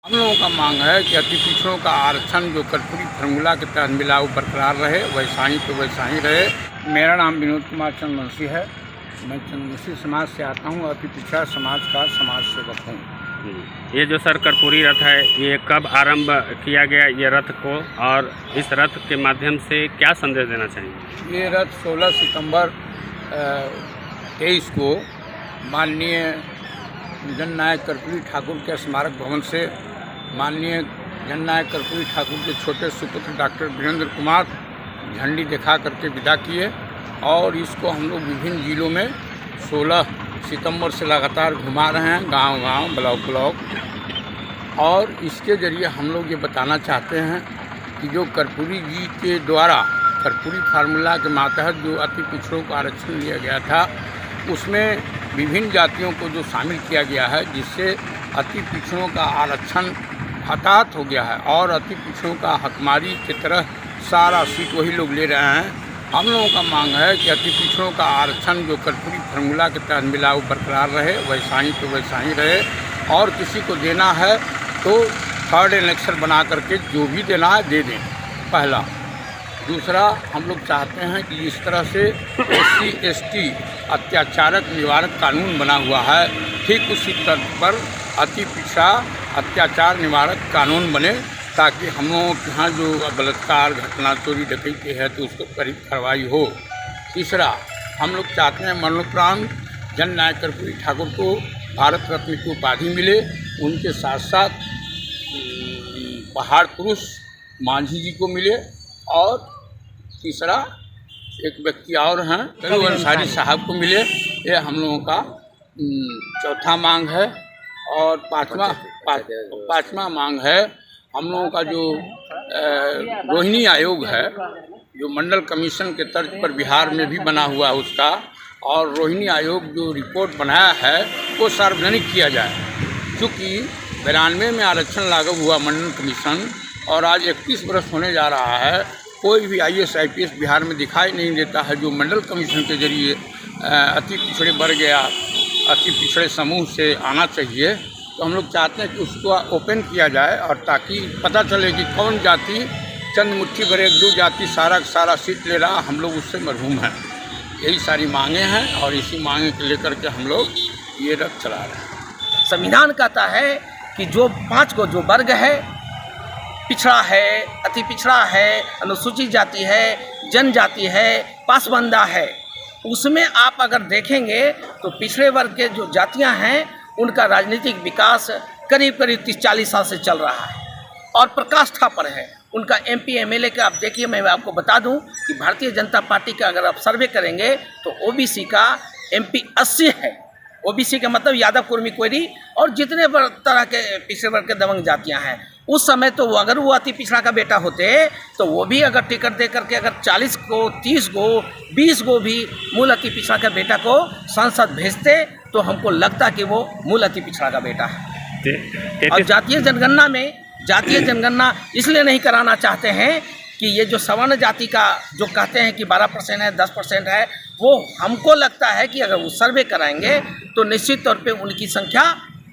हम लोगों का मांग है कि अति पिछड़ों का आरक्षण जो कर्पूरी फार्मूला के तहत मिला वो बरकरार रहे, वैसा ही तो वैसा ही रहे। मेरा नाम विनोद कुमार चंद्रवंशी है। मैं चंद्रवंशी समाज से आता हूँ, अति पिछड़ा समाज का समाज सेवक हूँ। ये जो सर कर्पूरी रथ है, ये कब आरंभ किया गया ये रथ को, और इस रथ के माध्यम से क्या संदेश देना चाहिए? ये रथ 16 सितंबर 23 को माननीय जननायक कर्पूरी ठाकुर के स्मारक भवन से माननीय जननायक कर्पूरी ठाकुर के छोटे सुपुत्र डॉक्टर वीरेंद्र कुमार झंडी दिखा करके विदा किए, और इसको हम लोग विभिन्न जिलों में 16 सितंबर से लगातार घुमा रहे हैं, गांव-गांव, ब्लॉक, और इसके ज़रिए हम लोग ये बताना चाहते हैं कि जो कर्पूरी जी के द्वारा कर्पूरी फार्मूला के मातहत जो अति पिछड़ों को आरक्षण लिया गया था, उसमें विभिन्न जातियों को जो शामिल किया गया है, जिससे अति पिछड़ों का आरक्षण हताहत हो गया है और अति पिछड़ों का हकमारी की तरह सारा सीट वही लोग ले रहे हैं। हम लोगों का मांग है कि अति पिछड़ों का आरक्षण जो कर्पूरी फार्मूला के तहत मिला वो बरकरार रहे, वैसा ही तो वैसा ही रहे, और किसी को देना है तो थर्ड एनेक्सर बना करके जो भी देना है दे दें, पहला। दूसरा, हम लोग चाहते हैं कि इस तरह से SC/ST अत्याचारक निवारक कानून बना हुआ है, ठीक उसी तर्ज पर अति पिछड़ा अत्याचार निवारक कानून बने, ताकि हम लोगों के यहाँ जो बलात्कार घटना चोरी डकैती है तो उसको कड़ी कार्रवाई हो। तीसरा, हम लोग चाहते हैं मरणोपरांत जननायक कर्पूरी ठाकुर को भारत रत्न की उपाधि मिले, उनके साथ साथ पहाड़ पुरुष मांझी जी को मिले, और तीसरा एक व्यक्ति और हैं करीब अंसारी साहब को मिले। ये हम लोगों का चौथा मांग है। और पाँचवा मांग है हम लोगों का जो रोहिणी आयोग है, जो मंडल कमीशन के तर्ज पर बिहार में भी बना हुआ है उसका, और रोहिणी आयोग जो रिपोर्ट बनाया है वो सार्वजनिक किया जाए, क्योंकि 92 में आरक्षण लागू हुआ मंडल कमीशन, और आज 31 वर्ष होने जा रहा है, कोई भी IAS IPS बिहार में दिखाई नहीं देता है जो मंडल कमीशन के जरिए अति पिछड़े वर्ग या अति पिछड़े समूह से आना चाहिए। तो हम लोग चाहते हैं कि उसको ओपन किया जाए, और ताकि पता चले कि कौन जाति चंद मुट्ठी भर एक दो जाति सारा सीट ले रहा, हम लोग उससे मरहूम हैं। यही सारी मांगे हैं, और इसी मांगे को लेकर के हम लोग ये रथ चला रहे हैं। संविधान कहता है कि जो 5 को जो वर्ग है, पिछड़ा है, अति पिछड़ा है, अनुसूचित जाति है, जनजाति है, पासबंदा है, उसमें आप अगर देखेंगे तो पिछड़े वर्ग के जो जातियां हैं उनका राजनीतिक विकास करीब 30-40 साल से चल रहा है और प्रकाष्ठा पर है। उनका MP MLA का आप देखिए, मैं आपको बता दूं कि भारतीय जनता पार्टी का अगर आप सर्वे करेंगे तो OBC का MP 80 है। OBC का मतलब यादव, कुर्मी, कोयरी और जितने तरह के पिछड़े वर्ग के दबंग जातियां हैं। उस समय तो वो अगर वो अति पिछड़ा का बेटा होते तो वो भी अगर टिकट दे करके अगर 40 को, 30 को, 20 को भी मूल अति पिछड़ा का बेटा को संसद भेजते तो हमको लगता कि वो मूल अति पिछड़ा का बेटा है। और जातीय जनगणना इसलिए नहीं कराना चाहते हैं कि ये जो सवर्ण जाति का जो कहते हैं कि 12% है, 10% है, वो हमको लगता है कि अगर वो सर्वे कराएंगे तो निश्चित तौर पे उनकी संख्या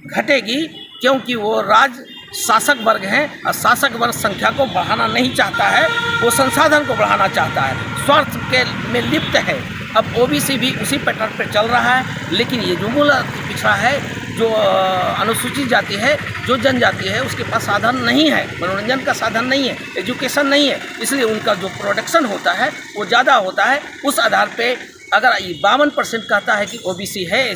घटेगी, क्योंकि वो राज शासक वर्ग हैं और शासक वर्ग संख्या को बढ़ाना नहीं चाहता है, वो संसाधन को बढ़ाना चाहता है, स्वार्थ के में लिप्त है। अब OBC भी उसी पैटर्न पर चल रहा है, लेकिन ये जो मूल पिछड़ा है, जो अनुसूचित जाति है, जो जनजाति है, उसके पास साधन नहीं है, मनोरंजन का साधन नहीं है, एजुकेशन नहीं है, इसलिए उनका जो प्रोडक्शन होता है वो ज़्यादा होता है। उस आधार पे अगर 52% कहता है कि OBC है,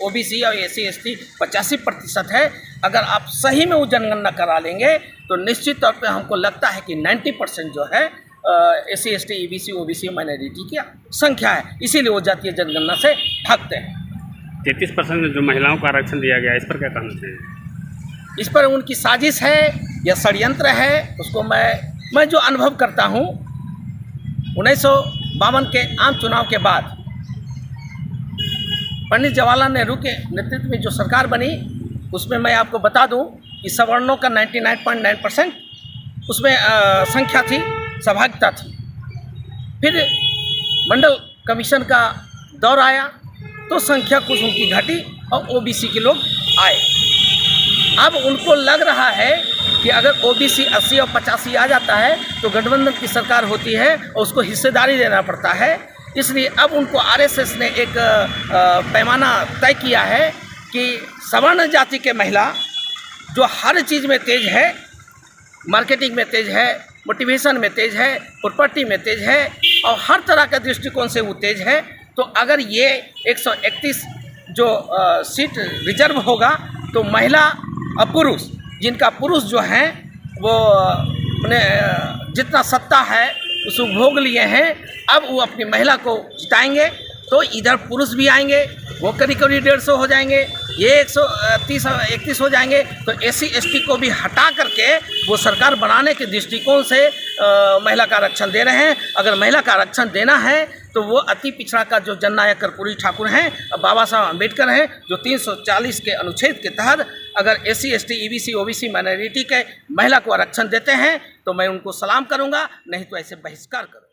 OBC और SC/ST 85% है, अगर आप सही में वो जनगणना करा लेंगे तो निश्चित तौर पे हमको लगता है कि 90% जो है SC/ST, EBC, OBC माइनॉरिटी की संख्या है, इसीलिए वो जातीय जनगणना से भागते हैं। 33% जो महिलाओं को आरक्षण दिया गया, इस पर क्या कहना चाहिए? इस पर उनकी साजिश है या षड्यंत्र है, उसको मैं जो अनुभव करता हूँ, 1952 के आम चुनाव के बाद पंडित जवाहरलाल नेहरू के नेतृत्व में जो सरकार बनी, उसमें मैं आपको बता दूं कि सवर्णों का 99.9% उसमें संख्या थी, सहभागिता थी। फिर मंडल कमीशन का दौर आया तो संख्या कुछ उनकी घटी और OBC के लोग आए। अब उनको लग रहा है कि अगर ओबीसी 80 और 85 आ जाता है तो गठबंधन की सरकार होती है और उसको हिस्सेदारी देना पड़ता है। इसलिए अब उनको आरएसएस ने एक पैमाना तय किया है कि सवर्ण जाति के महिला जो हर चीज़ में तेज है, मार्केटिंग में तेज है, मोटिवेशन में तेज है, प्रॉपर्टी में तेज है और हर तरह के दृष्टिकोण से वो तेज है, तो अगर ये 131 जो सीट रिजर्व होगा तो महिला और पुरुष, जिनका पुरुष जो हैं वो अपने जितना सत्ता है उसको भोग लिए हैं, अब वो अपनी महिला को जिताएंगे तो इधर पुरुष भी आएंगे, वो करीब 150 हो जाएंगे, ये 131 हो जाएंगे, तो SC ST को भी हटा करके वो सरकार बनाने के दृष्टिकोण से महिला का आरक्षण दे रहे हैं। अगर महिला का आरक्षण देना है तो वो अति पिछड़ा का जो जननायक कर्पूरी ठाकुर हैं, बाबा साहब अम्बेडकर हैं, जो 340 के अनुच्छेद के तहत अगर SC ST EBC OBC minority के महिला को आरक्षण देते हैं तो मैं उनको सलाम करूंगा, नहीं तो ऐसे बहिष्कार करूँगा।